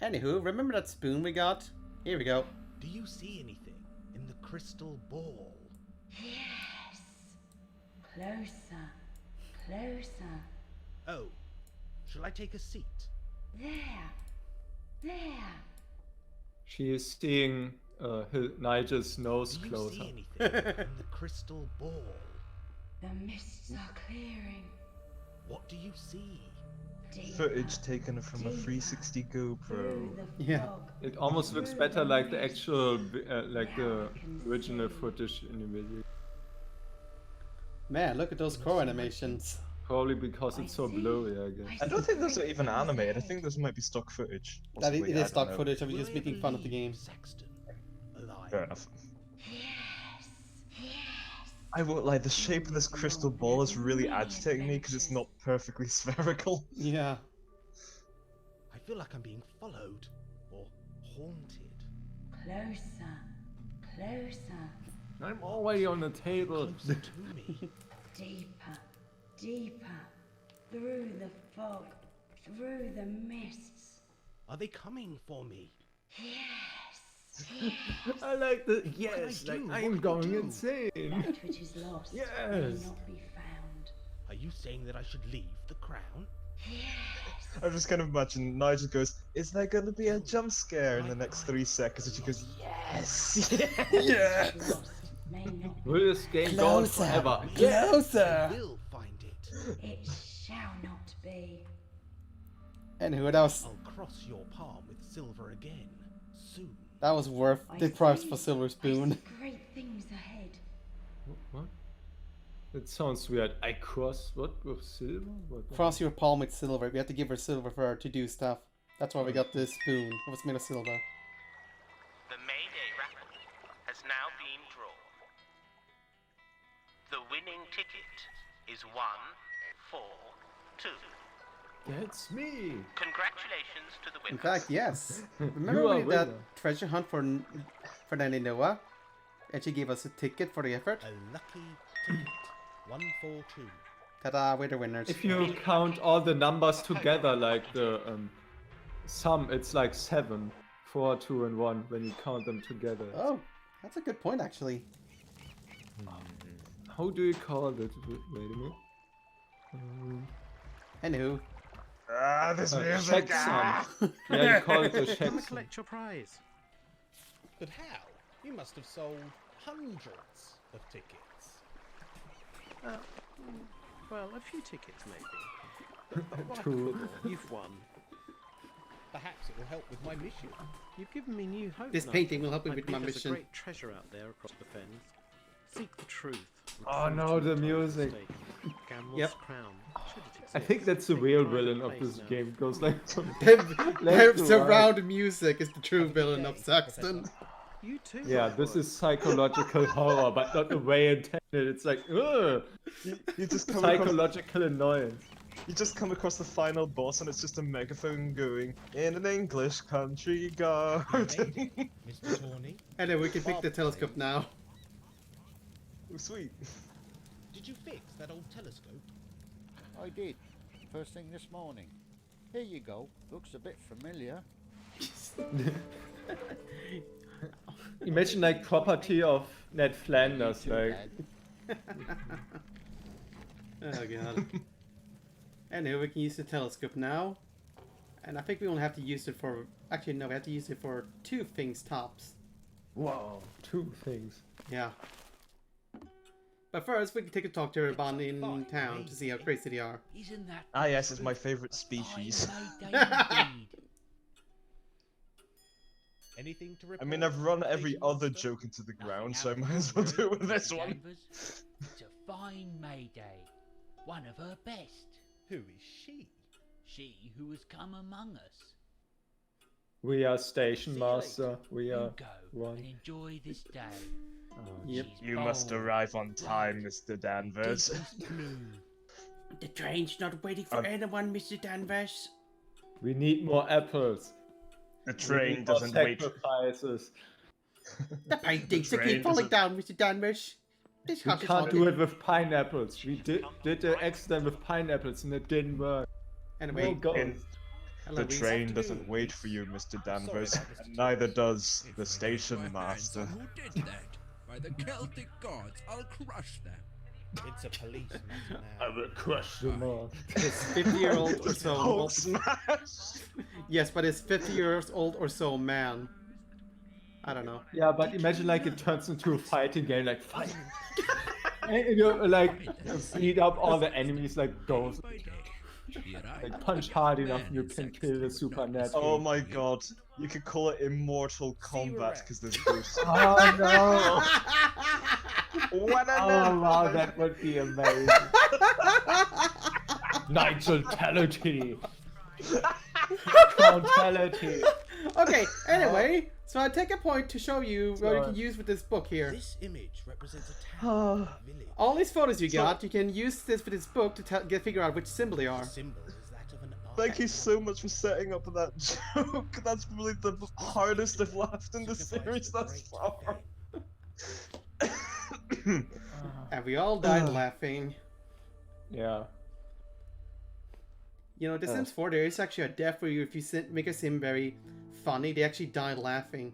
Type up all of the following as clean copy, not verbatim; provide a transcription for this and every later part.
Anywho, remember that spoon we got? Here we go. Do you see anything in the crystal ball? Yes. Closer. Closer. Oh, shall I take a seat? There. There. She is seeing Nigel's nose Do you closer. see anything in the crystal ball? The mists are clearing. What do you see? Deeper, Footage taken from a deeper 360 through GoPro. the Yeah. fog. It almost looks better like the actual, like the original footage in the video. Man, look at those crow animations. Probably because it's so blurry, I guess. I don't think those are even animated. I think those might be stock footage. That Possibly, it I is don't stock know. footage, I was Will just I making fun of the believe game. Saxton alive? Fair enough. Yes. Yes. I won't lie, the shape of this crystal ball is really agitating me because it's not perfectly spherical. Yeah. I feel like I'm being followed or haunted. Closer. Closer. I'm already on the table. Closer to me. Deeper. Deeper. Through the fog. Through the mists. Are they coming for me? Yes. Yes. I like the yes, I like do? I'm What going can I do? insane. That which is lost may Yes. not be found. Are you saying that I should leave the crown? Yes. I'm just kind of imagining Nigel goes, is there going to be a jump scare in the next 3 seconds? And she goes, yes! Yes! Lost may not be Will this game go on Closer. forever? I Closer! will find it. It shall not be. Anywho, I'll cross your palm with silver again soon. that was worth I the price see- for Silver I Spoon. see great things ahead. What? It sounds weird. I cross what with silver? What? Cross your palm with silver. We have to give her silver for her to do stuff. That's why we got this spoon. It was made of silver. The Mayday raffle has now been drawn. The winning ticket is 1, 4, 2. That's me. Congratulations to the winner. In fact, yes. You Remember are we did that winner. treasure hunt for Nanny Noah? And she gave us a ticket for the effort? A lucky ticket. 142. Ta-da, we're the winners. If you count all the numbers together, like the sum, it's like 7, 4, 2, and 1 when you count them together. Oh, that's a good point, actually. How do you call it? Wait a minute. Anywho, Ah, this music! Check Ah! sum. Yeah, you call it a check Come and sum. collect your prize. But how? You must have sold hundreds of tickets. Well, a few tickets maybe. But True. you've won. Perhaps it will help with my mission. You've given me new hope. this Nigel. painting will help me I with believe my there's mission. a great treasure out there across the fens. Seek the truth. Oh no, the music. Yep. Crown. Should it I exist. think that's the Take real pride in villain of place this now. game. It goes like The surround music is the true villain of Saxton. You too. Yeah, this is psychological horror, but not the way intended. It's like, ugh, You just come across, psychological annoyance. you just come across the final boss and it's just a megaphone going, in an English country garden. Mr. Tawney, And then we can pick the telescope now. Oh, sweet. did you fix that old telescope? I did. First thing this morning. Here you go. Looks a bit familiar. Imagine like property of Ned Flanders, Too like. bad. Oh god. Anyway, we can use the telescope now. And I think we only have to use it for... Actually, no, we have to use it for 2 things tops. Wow, 2 things. Yeah. But first, we can take a talk to everybody in town to see how crazy they are. Isn't that Ah yes, it's my favourite species. fine Mayday indeed? Anything to I report? mean, I've run every Station other Master? joke into the Nothing ground, so I out of might as the well do it with ordinary, this Mr. one. Chambers. It's a fine Mayday. One of her best. Who is she? She who has come among us. We are station See you master. later. We You are go one. and enjoy this day. Yep. She's You must bold, arrive on time, Mr. Danvers. deepest blue. The train's not waiting for anyone, Mr. Danvers. We need more apples. The We train need more doesn't wait. sacrifices. The paintings train keep falling doesn't- down, Mr. Danvers. This We house is can't do haunted. it with pineapples. We did the accident with pineapples and it didn't work. Anyway, No goals. The train doesn't wait for you, Mr. Danvers, and neither does the station master. Who did that? By the Celtic gods, I'll crush them. It's a police matter I now. will crush them all. His 50-year-old or so. Hulk smash! Yes, but his 50 years old or so man. I don't know. Yeah, but imagine like it turns into a fighting game, like fight. And you like beat up all the enemies like ghosts. Like punch hard enough and you can kill the supernatural. Oh my god, you could call it Immortal Combat because there's ghosts. Oh no! What a Oh wow, that would be amazing. Nightality. Crowntality. Okay, anyway, so I take a point to show you what you can use with this book here. This image represents a town, village. All these photos you got, you can use this with this book to figure out which symbol they are. The symbol is that of an eye. Thank you so much for setting up that joke. That's probably the hardest I've laughed in the series thus far. And we all died laughing. Yeah. You know, The Sims 4, there is actually a death where you, if you make it seem very funny, they actually die laughing.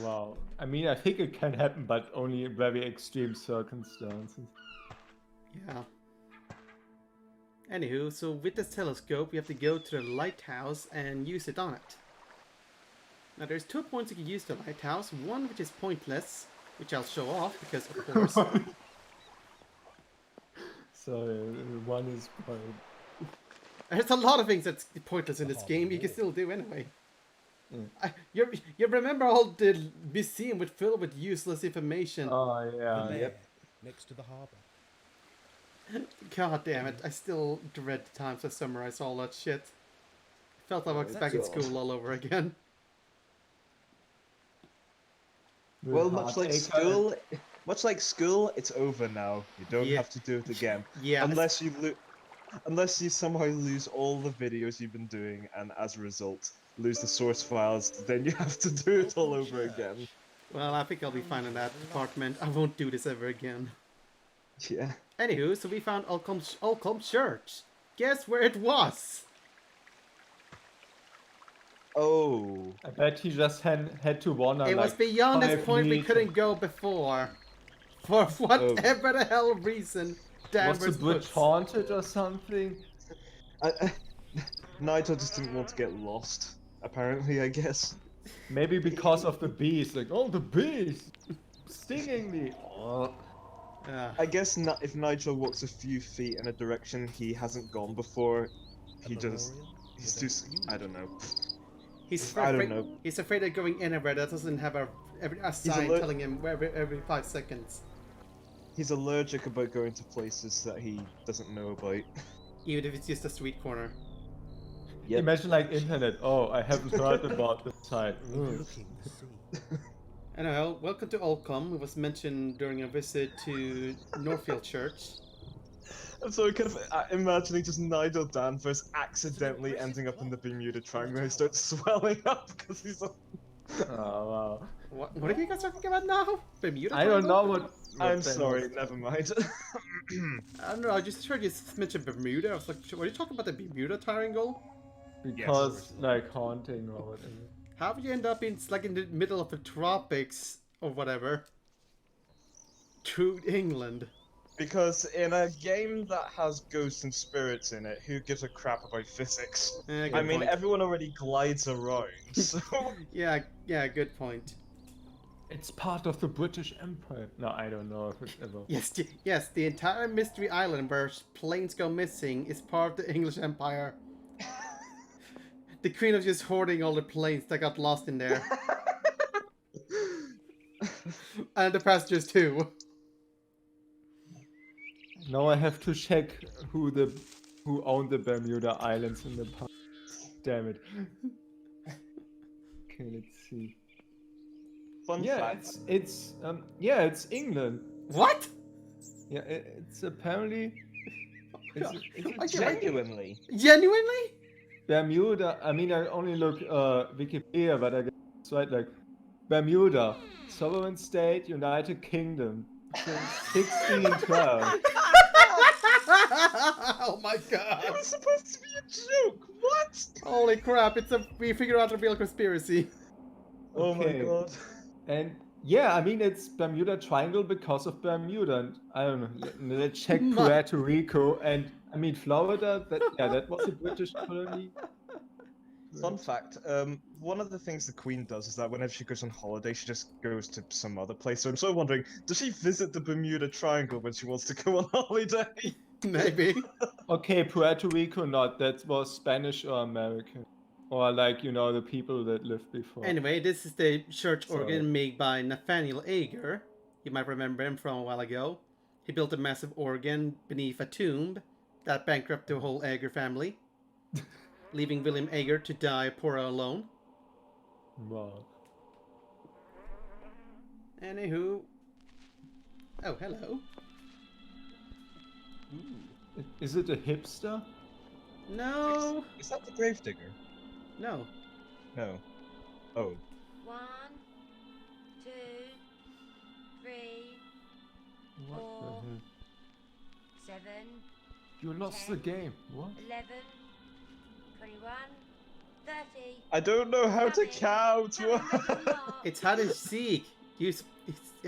Wow. I mean, I think it can happen, but only in very extreme circumstances. Yeah. Anywho, so with this telescope, we have to go to the lighthouse and use it on it. Now, there's 2 points you can use the lighthouse. One which is pointless, which I'll show off because, of course. So one is point. There's a lot of things that's pointless in this game. You can still do anyway. You remember all the museum with filled with useless information. Oh yeah. Yep. Next to the harbour. God damn it! I still dread the times I summarized all that shit. Felt like I was back in school all over again. Well, much like school, it's over now. You don't have to do it again. Yeah. Unless you somehow lose all the videos you've been doing, and as a result, lose the source files, then you have to do it all over again. Well, I think I'll be fine in that department. I won't do this ever again. Yeah. Anywho, so we found Alcombe Church. Guess where it was? Oh. I bet he just had to wander. It was like beyond this 5 point we meters. couldn't go before. For whatever the hell reason. Was Danvers the bridge puts. haunted or something? Nigel just didn't want to get lost, apparently, I guess. Maybe because of the bees. Like, oh, the bees! Stinging me! I guess if Nigel walks a few feet in a direction he hasn't gone before, he's too... I don't know. I don't know. He's afraid of going anywhere that doesn't have a sign telling him every 5 seconds. He's allergic about going to places that he doesn't know about. Even if it's just a street corner. Yep. Imagine like internet. Oh, I haven't heard about this site. Anyway, welcome to Alcombe. It was mentioned during a visit to Northfield Church. I'm sorry, kind of imagining just Nigel Danvers accidentally ending up in the Bermuda Triangle. He starts swelling up because he's like... Oh wow. What are you guys talking about now? Bermuda I don't Triangle? know what I'm sorry, never mind. I don't know, I just heard you mention Bermuda. I was like, what are you talking about, the Bermuda Triangle? Because like haunting or whatever. How would you end up in like in the middle of the tropics or whatever? To England. Because in a game that has ghosts and spirits in it, who gives a crap about physics? I mean, everyone already glides around, so... yeah, good point. It's part of the British Empire. No, I don't know if it's ever... Yes, the entire Mystery Island where planes go missing is part of the English Empire. The Queen was just hoarding all the planes that got lost in there. And the passengers too. Now I have to check who owned the Bermuda Islands in the past. Damn it. Okay, let's see. Fun fact. It's England. What? Yeah, it's apparently. It's genuinely. Genuinely? Bermuda. I mean, I only look Wikipedia, but I guess it's right. Like Bermuda, sovereign state, United Kingdom, since 1612. Oh my god! It was supposed to be a Holy crap! We figured out a real conspiracy. Oh my Okay. god. And yeah, I mean, it's Bermuda Triangle because of Bermuda. And I don't know. Let's check Puerto Rico. And I mean, Florida, that was a British colony. Fun fact, one of the things the Queen does is that whenever she goes on holiday, she just goes to some other place. So I'm sort of wondering, does she visit the Bermuda Triangle when she wants to go on holiday? Maybe. Okay, Puerto Rico, not. That was Spanish or American. Or like, you know, the people that lived before. Anyway, this is the church organ made by Nathaniel Ager. You might remember him from a while ago. He built a massive organ beneath a tomb that bankrupted the whole Ager family, leaving William Ager to die poor alone. Wow. Anywho. Oh, hello. Is it a hipster? No. Is that the gravedigger? No. No. Oh. 1, 2, 3, What 4, the hell? 7, You lost 10, the game. What? 11, 21, 30. I don't know how to count! It's hide and seek. It's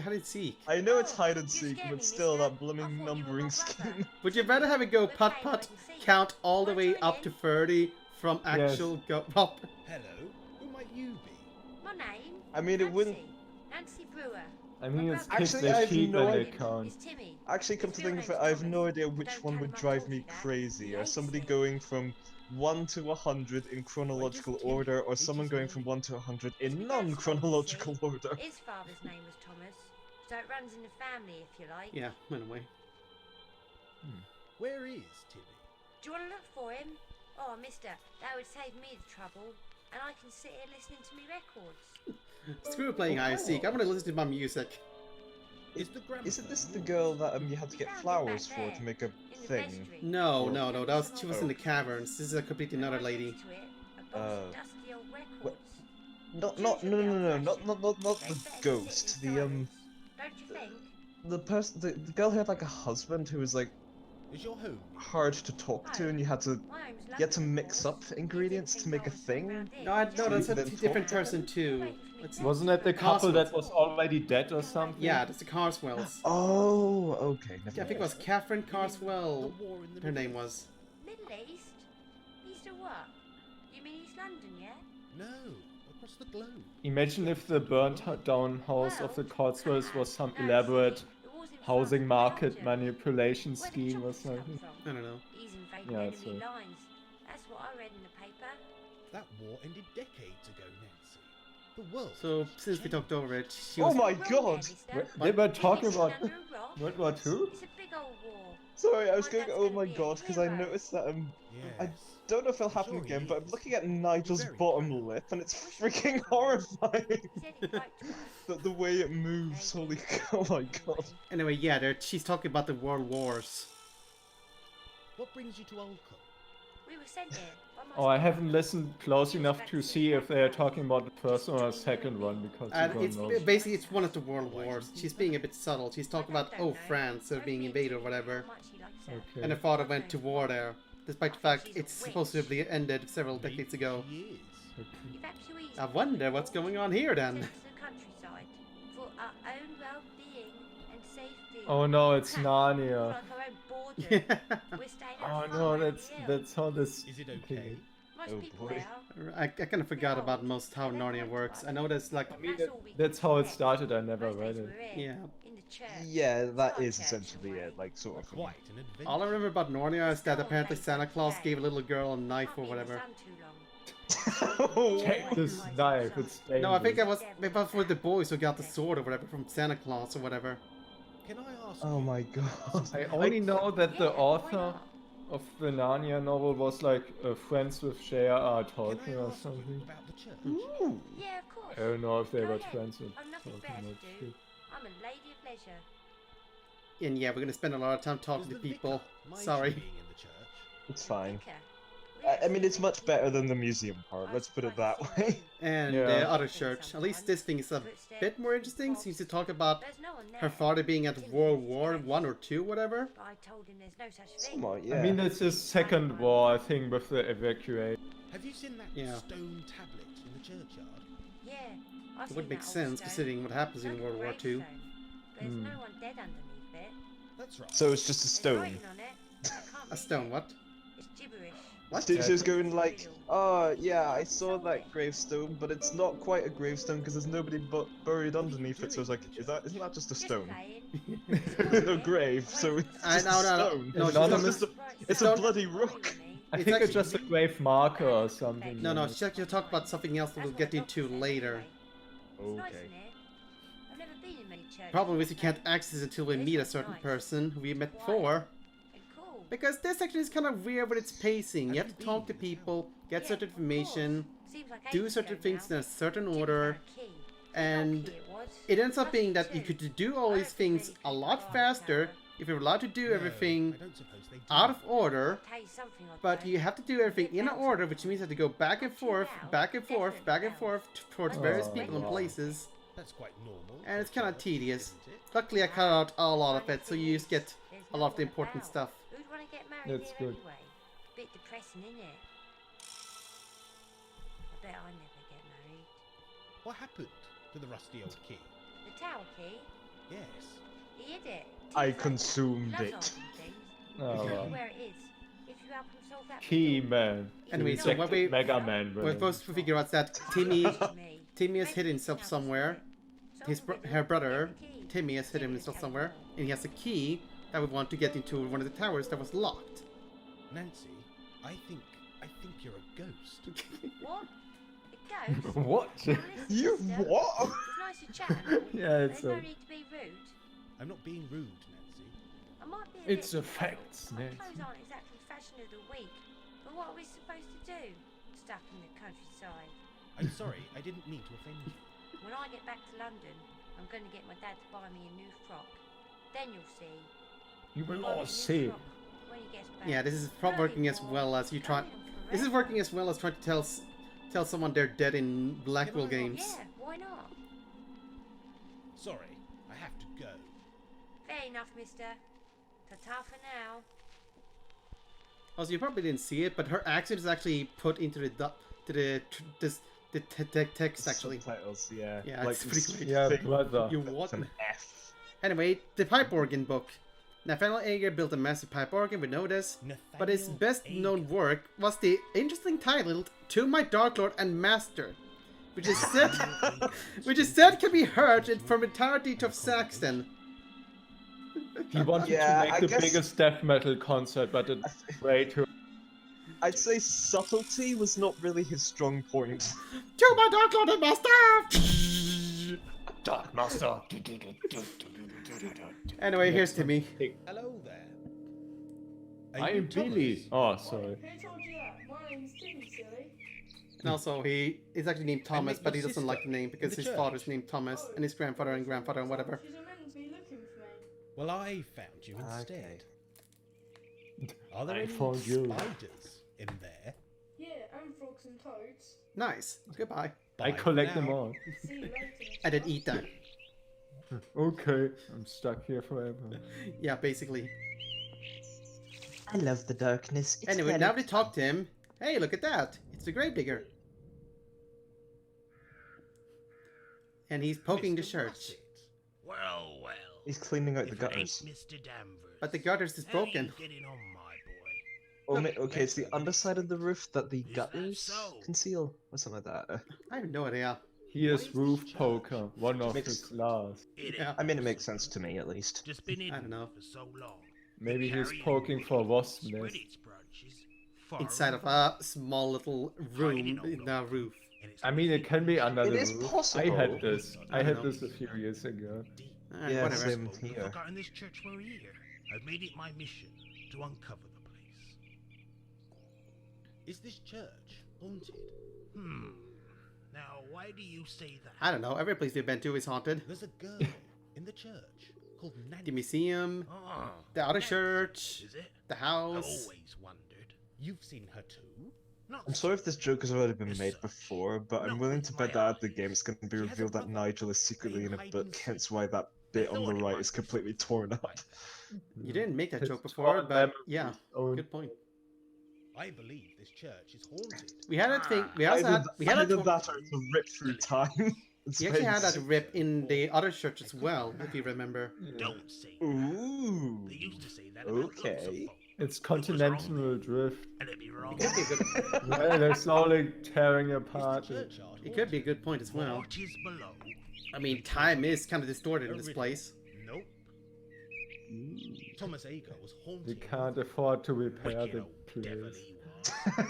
hide and seek. I know it's hide and seek, but still, that blooming numbering scheme. Would you rather have it go putt-putt, count all the way up to 30 from actual go... Hello, who might you be? My name? I mean, it wouldn't... Nancy Brewer. I mean, it's Actually, kids, I they have cheat no when they idea. count. Timmy. Actually, come to think of it, I have no idea which one would drive me crazy. Or somebody going from 1 to 100 in chronological order, or someone going from 1 to 100 in non-chronological order. His father's name was Thomas, so it runs in the family, if you like. Yeah, anyway. Where is Timmy? Do you want to look for him? Oh, mister, that would save me the trouble, and I can sit here listening to me records. Screw playing hide and seek. I want to listen to my music. Isn't this the girl that you had to get flowers for to make a thing? No. She was in the caverns. This is a completely another lady. No, not the ghost. The person, the girl who had like a husband who was like Is your home? hard to talk to, and you had to mix up ingredients to make a thing. No, that's a different person too. Wasn't that the couple that was already dead or something? Yeah, that's the Carswells. Oh, okay. Yeah, I think it was Catherine Carswell. Her name was. Middle East? East of what? You mean East London, yeah? No, across the globe. Imagine if the burnt down house of the Cotswolds was some elaborate housing market manipulation scheme or something. I don't know. He's invading Yeah, enemy so- lines. That's what I read in the paper. That war ended decades ago, Nancy. The world. So, since we talked over it, she Oh was... my god! They were talking about Under a rock. World War II? It's a big old war. Sorry, I was My going, dad's oh gonna my be a god, because I hero. noticed that I Yes. don't know if it'll happen Sure again, he but I'm is. looking at Nigel's Very bottom lip, and it's freaking horrifying. He said he'd like to. The way it moves, holy oh my god. Anyway, yeah, she's talking about the world wars. What brings you to Ulcom? We were sent here. by my Oh, I stepfather. haven't listened close enough to see if they are talking about the first or second one because And you it's don't know. basically it's one of the world wars. She's being a bit subtle. She's talking about France being invaded or whatever, How much he likes her. Okay. and her father went to war there, despite the fact it's supposed to have ended several decades ago. She is. Evacuees I wonder what's going on here then. sent to the countryside for our own well-being and safety. Oh no, it's For Narnia. like our own boredom. Yeah. We're staying Oh out no, far that's how this. Is it okay? Most Oh, people boy. are. I kind of forgot about most how Narnia works. I know there's like That's how it started. I never read it. Yeah. In the church. Yeah, that is essentially it, like, sort of. Quite an adventure. all I remember about Narnia is that apparently Santa Claus gave a little girl a knife or whatever. Take this knife, it's dangerous. No, I think that was for the boys who got the sword or whatever from Santa Claus or whatever. Can I ask? Oh my god. I only know that the author of the Narnia novel was like friends with J.R.R. Can I Tolkien or ask you something. about the church? Ooh. Yeah, of course. I don't know if they Go were ahead. friends with I've nothing Tolkien better or to do. shit. I'm a lady of leisure. And yeah, we're gonna spend a lot of time talking Does to the people. vicar mind Sorry. you being in the church? It's fine. Vicar. I mean, it's much better than the museum part, let's put it that way. And Yeah. the other church. At least this thing is a bit more interesting. Seems to talk about There's no one there. her father being at World War I or II, whatever. But I told him there's no such thing. Somewhat, yeah. I mean, it's his second war, I think, with the evacuation. Have you seen that Yeah. stone tablet in the churchyard? Yeah, I've It would seen make that old sense stone. considering what happens in It's World like a War II. gravestone. There's no one dead underneath it. That's right. So it's just a There's stone. writing on it. I can't A read stone, it. what? It's gibberish. What? She was going like, oh yeah, I saw that gravestone, but it's not quite a gravestone because there's nobody but buried underneath it. So I was like, isn't that just a stone? There's no grave, so it's just a stone. No, it's a bloody rock. I think it's just a grave marker or something. No, you'll talk about something else that we'll get into later. Okay. I've never been in many churches. Problem is you can't access it until we meet a certain person who we met before. Because this section is kind of weird with its pacing. You have to talk to people, get certain information, do certain things in a certain order, and it ends up being that you could do all these things a lot faster if you're allowed to do everything out of order, but you have to do everything in order, which means you have to go back and forth, back and forth, back and forth towards various people and places. That's quite normal. And it's kind of tedious. Luckily I cut out a lot of it, so you just get a lot of the important stuff. Who'd want to get married That's here good. anyway? Bit depressing, isn't it? I bet I never get married. What happened to the rusty old key? The tower key? Yes. He hid it. I consumed Loves it. hiding things. Oh, You know wow. where it is. If you help him solve that Key riddle. man. Anyway, so what Rejected Mega Man. we're really. supposed to figure out that Timmy has hid himself somewhere. Her brother, Timmy, has hidden himself somewhere, and he has a key that we want to get into one of the towers that was locked. Nancy, I think you're a ghost. What? A ghost? What? Now listen, You sister. what? It's nice to chat and all. Yeah, it's There's no a- need to be rude. I'm not being rude, Nancy. I might be a It's bit a fact, My Nancy. clothes aren't exactly fashion of the week, but what are we supposed to do? Stuck in the countryside. I'm sorry, I didn't mean to offend you. When I get back to London, I'm going to get my dad to buy me a new frock. Then you'll see. You will Buy me a all new see. frock when he gets back. Yeah, this is probably working as well as you try. This is working as well as trying to tell someone they're dead in Blackwell games. Yeah, why not? Sorry, I have to go. Fair enough, mister. Ta-ta for now. Also, you probably didn't see it, but her accent is actually put into the text actually. Subtitles, yeah. Yeah, like it's pretty great. Yeah, thing brother. You that's what? an F. Anyway, the pipe organ book. Nathaniel Ager built a massive pipe organ, we know this, but his best known work was the interesting title To My Dark Lord and Master, which is said can be heard from entirety of Saxon. He wanted Yeah, to I make the guess- biggest death metal concert, but it's way too. I'd say subtlety was not really his strong point. To my Dark Lord and Master! Dark Master. Anyway, here's Timmy. Hello there. I am Billy. Oh, sorry. Who told you that? My name's Timmy, silly. And also, he is actually named Thomas, met but he your doesn't like the sister name because in the his church. father's named Thomas, and his grandfather and whatever. She's meant to be looking for me. Well, I found you instead. Are there I any found you. spiders in there? Yeah, and frogs and toads. Nice. Goodbye. I Bye collect for them now. all. See you later. I did eat them. Okay, I'm stuck here forever. Yeah, basically. I love the darkness. It's Anyway, now we talk to him. Hey, look at that. It's the gravedigger. And he's poking the Mr. church. Russet. Well, well. He's cleaning out the If it ain't gutters. Mr. Danvers. But the gutters is How you broken. getting on, my boy? Oh, okay, it's the underside of the roof that the that gutters so? conceal, or something like that. I have no idea. He is roof poker, one of Makes- his last. It Yeah. I mean, it makes sense to me, at least. just been hidden don't know. for so long. Maybe he's Carrying poking for a wicked wasp spread nest. its branches far Inside of and a small little room in the roof. and it's I mean, it can be under It the is roof. possible. I had this. I I had don't know. this a few years ago. deep. Yeah, Whatever. same I've here. forgotten this church were here. I've made it my mission to uncover the place. Is this church haunted? Now, why do you say that? I don't know. Every place we've been to is haunted. There's a girl in the church called Nancy. The museum, Oh, the other Nancy, church, is it? the I've house. always wondered. You've seen her too? Not I'm sorry if this joke has already been Yes, made sir. before, but I'm Not willing with to my bet that at the eyes. game it's going to be She has a revealed that brother Nigel is secretly in a playing book, hide and hence why that bit on the thought it right might is be completely torn up. You didn't make that His joke before, torn but memory yeah, own- good point. I believe this church is haunted. We had that thing. We also had. We had either that. that or it's a rip through time. We actually had that rip in the other church as well, if you remember. Don't say Ooh. They used to say that about lots of Okay. folk. It's continental drift. And it'd be wrong. It could be a good. Yeah, they're slowly tearing apart. It could be a good point as well. What is below? I mean, time is kind of distorted in this place. Nope. Thomas Ager was We haunted. can't afford to repair Wicked the old place. devil he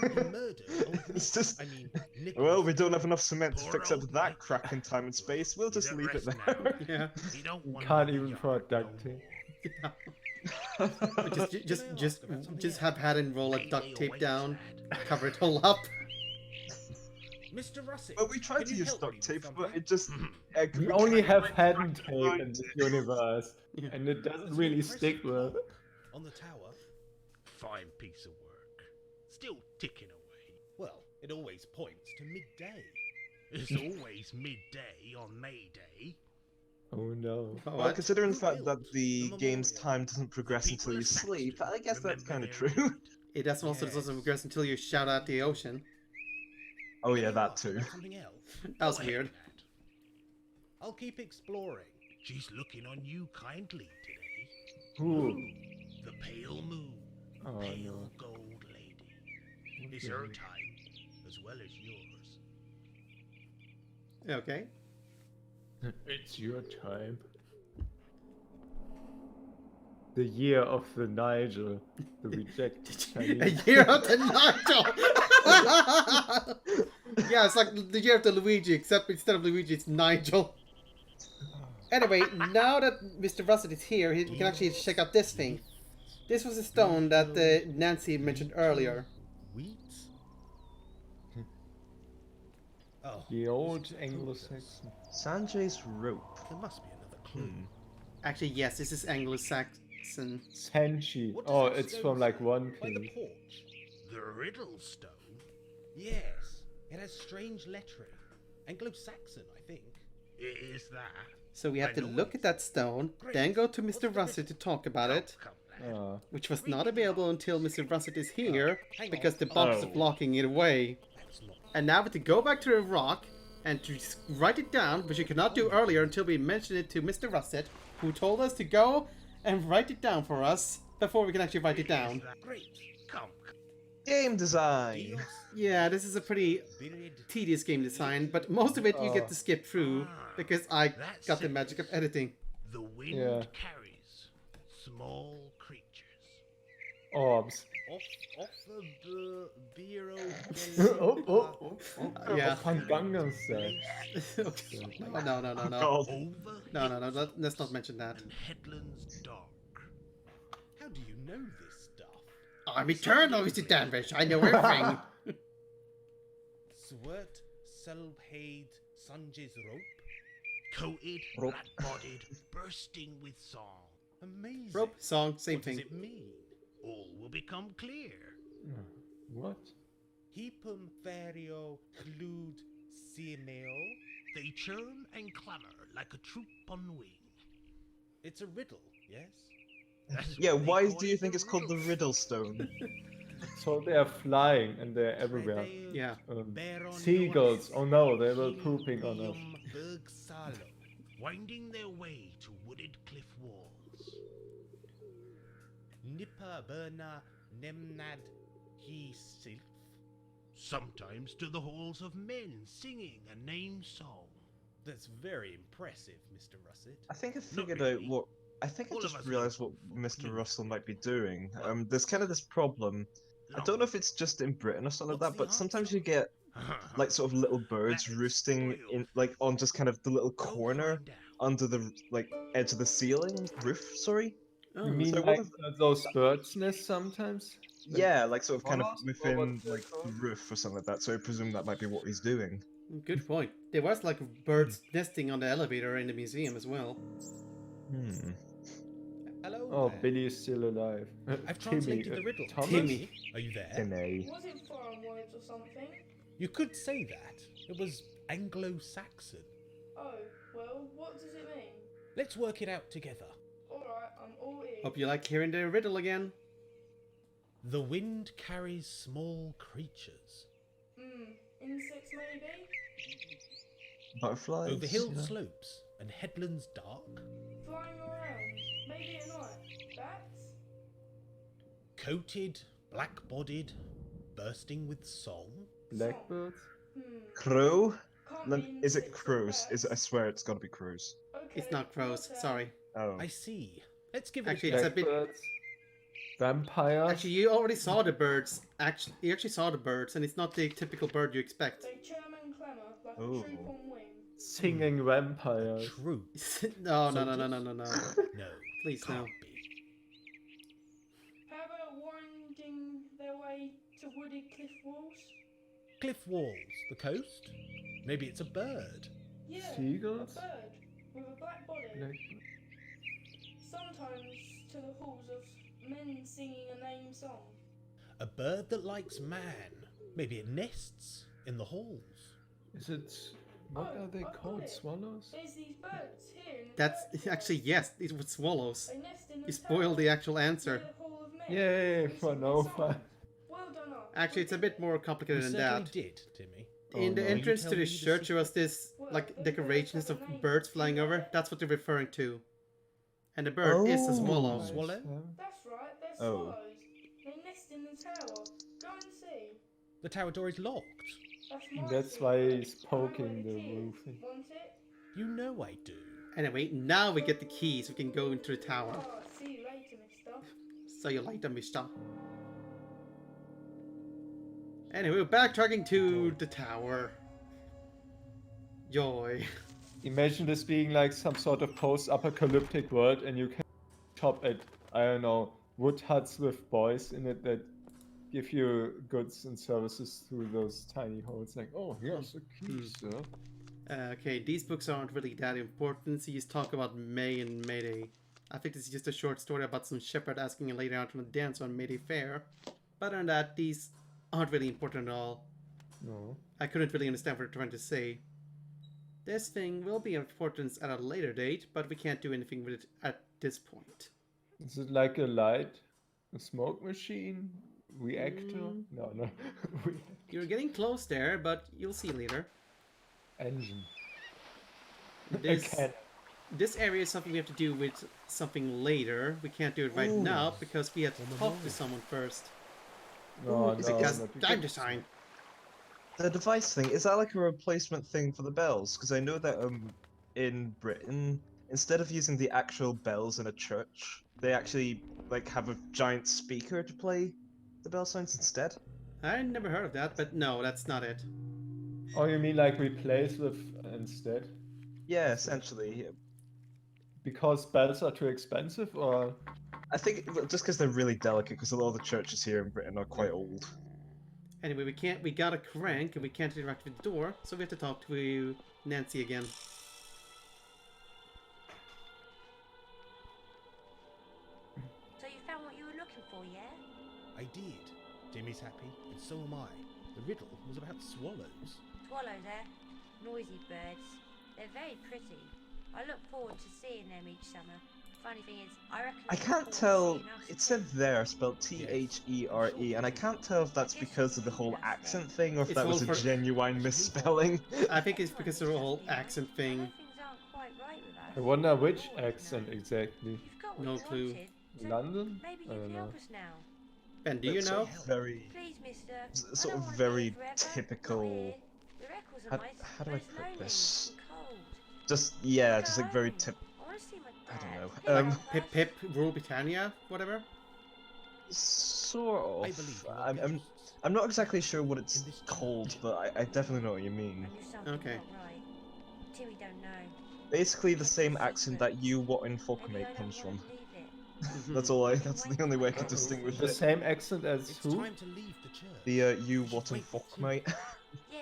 He murdered old It's just. I mean, Well, Nicholas. we don't have enough cement to Poor fix up old that Nick. crack in time and space. We'll just He's at leave it rest there. now. Yeah. We don't want Can't him even in throw yard duct no tape. more. Just have Haddon roll a duct tape down, cover it all up. Mr. Russet. Well, we tried can to you use help me duct with tape, but something? it just. We only have Haddon tape in this universe, and it doesn't really stick well. On the tower. Fine piece of work. Still ticking away. Well, it always points to midday. It's always midday on May Day. Oh no. Well, considering the fact that the game's time doesn't progress until you sleep, I guess that's kind of true. It doesn't also doesn't progress until you shout out the ocean. Oh yeah, that too. Something else. That was weird. I'll keep exploring. She's looking on you kindly today. Ooh. The pale moon. Oh Pale no. gold lady. It's her time as well as yours. Okay. It's your time. The year of the Nigel, the rejected A Chinese. year of the Nigel! Yeah, it's like the year of the Luigi, except instead of Luigi, it's Nigel. Anyway, now that Mr. Russet is here, we can actually check out this thing. This was a stone that Nancy mentioned earlier. Wheat? Oh. The old Anglo-Saxon. Sanjay's rope. There must be another clue. Actually, yes, this is Anglo-Saxon. Sanchi. What does Oh, that it's stone from like say? One By the Piece. porch. The riddle stone. Yes. It has strange lettering. Anglo-Saxon, I think. It is that. So we have I to know look it. at that stone, Great. then go to What's Mr. the Russet to talk about it, Come, lad. which was not available until Mr. Russet is here, hang because on. the box is Oh. blocking it away. That's not. And now we have to go back to the rock and to write it down, which you could not do earlier until we mentioned it to Mr. Russet, who told us to go and write it down for us before we can actually write it down. Great. Come. Game design. Dios Yeah, this is a pretty virid. tedious game design, but most of it you get to skip through because I That's got the it. magic of editing. The wind Yeah. carries small creatures. Orbs. Off the bureau. Oh. Yeah. Von Gangnam Style. Okay. No. God. Over No, let's not mention that. and headlands dark. How do you know this stuff? I'm eternal, Mr. Danvers. I know everything. Swert Selbheid Sanjay's rope? Coated, Rope. flat-bodied, bursting with song. Amazing. Rope, song, same What thing. does it mean? All will become clear. What? Heapum ferio clude simeo? They churn and clamor like a troop on wing. It's a riddle, yes? That's Yeah, what they why call do you it think it's called the Riddle Stone? So they're flying and they're everywhere. Redale Yeah. Baron Seagulls. Oh no, they were pooping on us. Kium Bergsalo. winding their way to wooded cliff walls. Nipper Berna Nemnad he Silf. Sometimes to the halls of men singing a name song. That's very impressive, Mr. Russet. I think I figured really. out what. I think I All of just us realised what Mr. Russell might be doing. There's kind of this problem. I No. don't know if it's just in Britain or something like What's that, the but sometimes answer? you get like sort of little birds That is roosting spoiled. in like on just kind of the little Go corner find out. under the like edge of the ceiling roof. Sorry. Oh, You mean so what like is- those birds' nests sometimes? Yeah, like sort of kind of Almost, or within what's it like the called? roof or something like that. So I presume that might be what he's doing. good point. There was like birds nesting on the elevator in the museum as well. Hmm. Hello Oh, there. Billy is still alive. I've translated the riddle. Thomas? Timmy. Are you there? Timmy. Was it foreign words or something? You could say that. It was Anglo-Saxon. Oh, well, what does it mean? Let's work it out together. Alright, I'm all ears. Hope you like hearing the riddle again. The wind carries small creatures. Insects maybe? Butterflies? Over hill Yeah. slopes and headlands dark. Flying around, maybe at night. Bats? Coated, black-bodied, bursting with song. Blackbirds? Crow? Can't be Is it insects or crows? bats. I swear it's gotta be crows. Okay, It's not crows. your turn. Sorry. Oh. I see. Let's give it Actually, a it's guess. a bit. Blackbirds? Vampires? Actually, you already saw the birds. You actually saw the birds, and it's not the typical bird you expect. They chirm and clamour like a Ooh. troop on wing. Singing vampires. True. No. No. Please, no. Can't be. How about winding their way to wooded cliff walls? Cliff walls, the coast? Maybe it's a bird. Yeah, Seagulls? a bird with a black body. Black- Sometimes to the halls of men singing a name song. A bird that likes man. Maybe it nests in the halls. Is it... What Oh, are they I've got called? it. Swallows? There's these birds here in the That's churchyard. actually yes. It was swallows. They nest in the You spoiled the tower actual near answer. the hall of men. Yay, and for sing no their fun. songs. Well done, Arthur. Actually, it's a bit more You complicated than certainly that. did, Timmy. In the no. entrance Will to you the tell me the church, there was secret? this Well, like those decorations birds of have a name. birds flying Do you know over. it? That's what they're referring to. And the bird is a Oh. swallow. Swallow? That's right, they're Oh. swallows. They nest in the tower. Go and see. The tower door is locked. That's my That's why secret. he's I know where poking the key is. roofing. Want it? You know I do. Anyway, now we get the keys. We can go into the tower. Oh, see you later, mister. So you like them, mister. Anyway, we're backtracking to the tower. Joy. Imagine this being like some sort of post-apocalyptic world and you can shop at, I don't know, wood huts with boys in it that give you goods and services through those tiny holes. Like, oh, here's a key, sir. Okay, these books aren't really that important. So you just talk about May and Mayday. I think this is just a short story about some shepherd asking a lady out on a dance on Mayday Fair. But other than that, these aren't really important at all. No. I couldn't really understand what they're trying to say. This thing will be of importance at a later date, but we can't do anything with it at this point. Is it like a light? A smoke machine? Reactor? No, no. You're getting close there, but you'll see later. Engine. This, cannon. this area is something we have to do with something later. We can't do it right Ooh. now because we have to talk to someone first. No, Is no, it Because not because- time to sign. The device thing, is that like a replacement thing for the bells? Because I know that in Britain, instead of using the actual bells in a church, they actually like have a giant speaker to play the bell sounds instead. I never heard of that, but no, that's not it. Oh, you mean like replace with instead? Yeah, essentially. Because bells are too expensive, or I think just because they're really delicate, because a lot of the churches here in Britain are quite old. Anyway, we got a crank and we can't interact with the door, so we have to talk to Nancy again. So you found what you were looking for, yeah? I did. Timmy's happy, and so am I. The riddle was about swallows. Swallows, eh? Noisy birds. They're very pretty. I look forward to seeing them each summer. Funny thing is, I reckon I they can't look tell. forward to seeing us It too. said there, spelled T-H-E-R-E, and I can't tell if that's because of the whole accent thing or if It's that was all a for- genuine misspelling. I think it's because of the whole accent thing. Things aren't quite right with us. I wonder which Always accent know. exactly. You've got what No you clue. wanted, so London? maybe I you don't can know. help us now. Ben, do you It's know? Very. Please, mister. S- I sort don't of wanna very be here forever. Not typical- here. The records are How- nice, how do but I it's put lonely this? and cold. Just, yeah, Wanna just go like very home. tip. I wanna see my I don't dad. know. Here, Pip Alpha. Pip, Rule Britannia, whatever? Sort of. I believe you are I'm ghosts. I'm not exactly sure what it's In this called, church. but I definitely know what you mean. I knew something Okay. not right. Timmy don't know. Basically the same accent that you what in Maybe I Folkmate don't comes wanna from. believe it. That's all I. That's the only way I can distinguish The it. same accent as It's who? time to leave the church. The you We should what in wait for Folkmate. Yeah.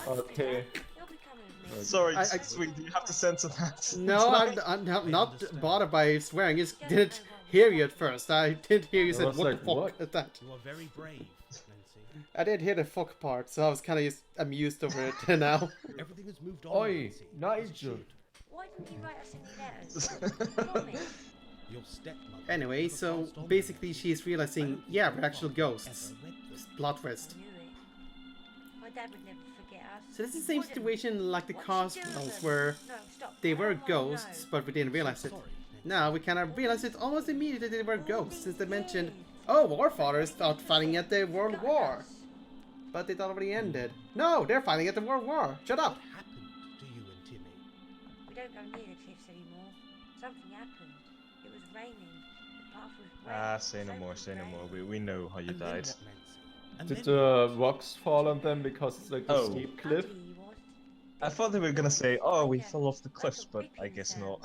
Okay. He'll be coming with me. Sorry, I- sweet. Do you have to censor that? No, I'm not understand. bothered by swearing. Just didn't hear you at first. I did hear you I said was what like, the fuck what? at that. You are very brave, Nancy. I did hear the fuck part, so I was kind of just amused over it now. Everything has moved on. Oi, Nancy, as it Nigel. should. Why didn't you write us any letters? Promise. Your stepmother. Anyway, never so passed on basically the she's realizing, yeah, we're actual ghosts. ever read them. Just plot twist. I knew it. My dad would never forget us. So this is the He same wouldn't. situation like the What'd you do with Cosmos, them? where No, stop. they I were don't wanna ghosts, know. but we didn't realize it. Sorry. Now we kind of realized it almost immediately that they were All ghosts, these since they mentioned, years. oh, our fathers out fighting at the World Forgotten War. us. But it already ended. No, they're fighting at the World War. Shut up. What happened to you and Timmy? We don't go near the cliffs anymore. Something happened. It was raining. The path was wet. Ah, say no so more, was say no rain. more. We know how you And then died. what, Nancy? And Did then the what? rocks fall on them because it's like a Oh. steep cliff? Ugly he was. I thought they were gonna say, oh, we Like a- fell off the like a cliffs, but I ripping guess sound. not.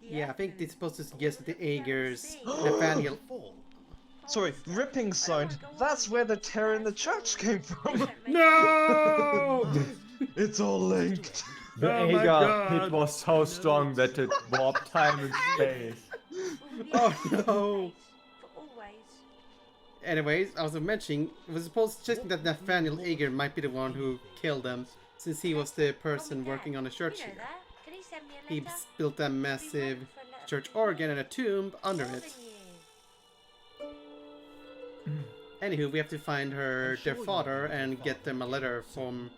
The Yeah, I think echo they're supposed to of suggest that what the we've never Aegers, seen. Nathaniel. Fall. Sorry, ripping sound. That's where the terror in the church came from. No! It's all linked. The Oh my Aegir God. hit was so strong that it warped time and space. Oh, no. For always. Anyways, I was mentioning, it was supposed suggesting that Nathaniel Aegir might be the one who killed them, since he was the person working on the church You know here. that. Can he send me a He letter? built a massive church organ and a tomb under it. Anywho, we have to find their father and get them a letter from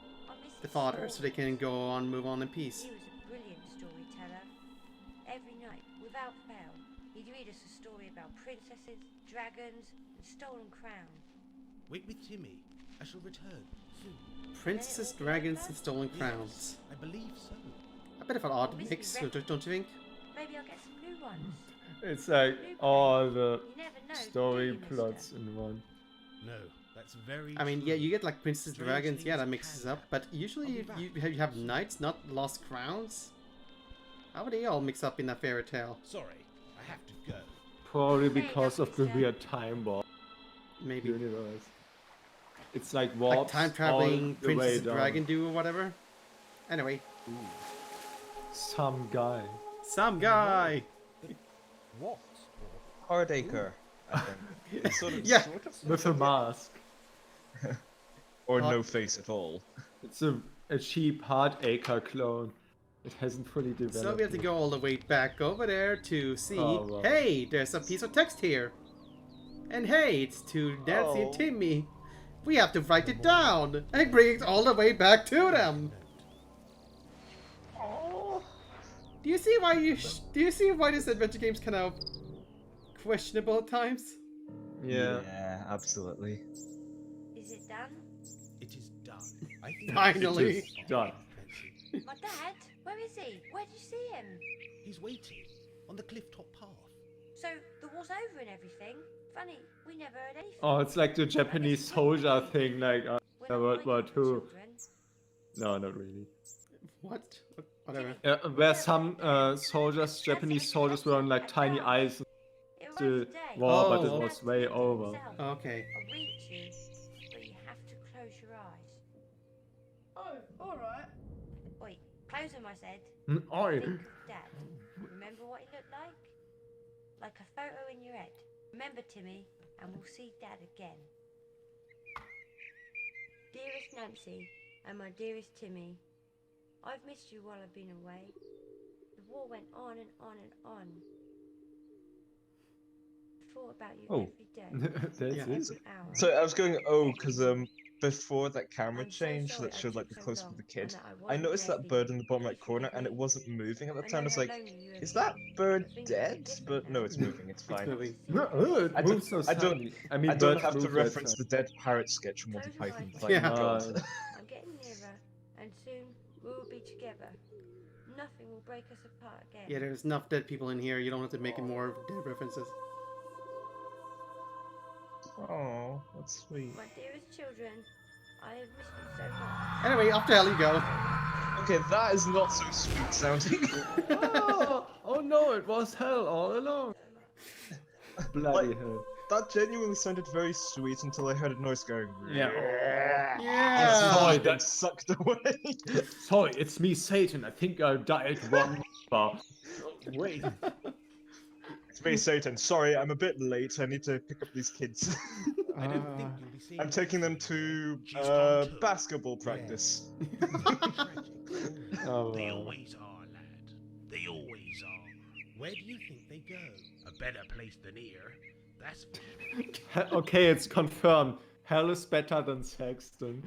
the father so they can go on, move on in peace. He was a brilliant storyteller. Every night, without fail, he'd read us a story about princesses, dragons, and stolen crowns. Wait with Timmy. I shall return soon. Princesses, dragons, and stolen crowns. I believe so. A bit of an odd mix, don't you think? Maybe I'll get some new ones. It's like all the You never know, story do you, plots mister? in one. No, that's very I mean, true. yeah, you get like princesses, Strange dragons, yeah, things that mixes can up, but usually I'll be you have knights, not lost crowns. How would they all mix up in a fairy tale? Sorry, I have to go. Probably because of the weird time warp Maybe. universe. It's like Like warps time traveling all the way princess down. dragon do or whatever. Anyway, Some guy. some guy. What? Hardacre, I think. It's sort of, Yeah. sort of With a mask. or no face at all. It's a cheap Hardacre clone. It hasn't fully developed. So we have to yet. go all the way back over there to see. Oh, wow. Hey, there's a piece of text here. And hey, it's to Nancy and Oh. Timmy. We have to write it down and bring it all the way back to them. Do you see why this adventure game's kind of questionable at times? Yeah. Yeah, absolutely. Is it done? It is done. I think Finally. It is done. Nancy. My dad? Where is he? Where did you see him? He's waiting on the cliff-top path. So, the war's over and everything? Funny, we never heard anything. Oh, it's like the Japanese soldier thing, like We're not World War like little II. children. No, not really. What? Whatever. Where some soldiers, Japanese soldiers, were on like tiny islands It the arrived today. war, but Oh. it was way over. Okay. I'll read it to you, but you have to close your eyes. Oh, alright. Wait, close them, I said. Oi. Think of Dad. Remember what he looked like? Like a photo in your head. Remember, Timmy, and we'll see Dad again. Dearest Nancy, and my dearest Timmy, I've missed you while I've been away. The war went on and on and on. I thought about you Oh. every day. That's Yeah. it. every hour. So I was going, oh, because before that camera I'm so change sorry that I showed like the took so close up of long the kid, and that I I wasn't noticed that ready. bird in the bottom right Please corner and it forgive me. wasn't moving at the I time. I know was how like, lonely you have is been, that bird but things are dead? different But no, now. it's moving, it's fine. moving. No, it I moves so I don't- slowly. I mean, I don't birds have to move that reference fast. the dead parrot sketch from Monty Close your Python. eyes. Thank Yeah. God. I'm getting nearer, and soon we will be together. Nothing will break us apart again. Yeah, there's enough dead people in here. You don't have to make any more dead references. Oh, that's sweet. My dearest children, I have missed you so much. Anyway, off to hell you go. Okay, that is not so sweet sounding. Oh no, it was hell all along. Bloody Like- hell. That genuinely sounded very sweet until I heard a noise going. Yeah. Yeah. Sorry, It's that's sucked away. sorry, it's me, Satan. I think I died one bar. Wait. It's me, Satan. Sorry, I'm a bit late. I need to pick up these kids. I don't think you'll be seeing I'm taking them Nancy to She's gone too. basketball practice. Oh, They wow. always are, lad. They always are. Where do you think they go? better place than here. That's for sure. Okay, it's confirmed. Hell is better than Saxton.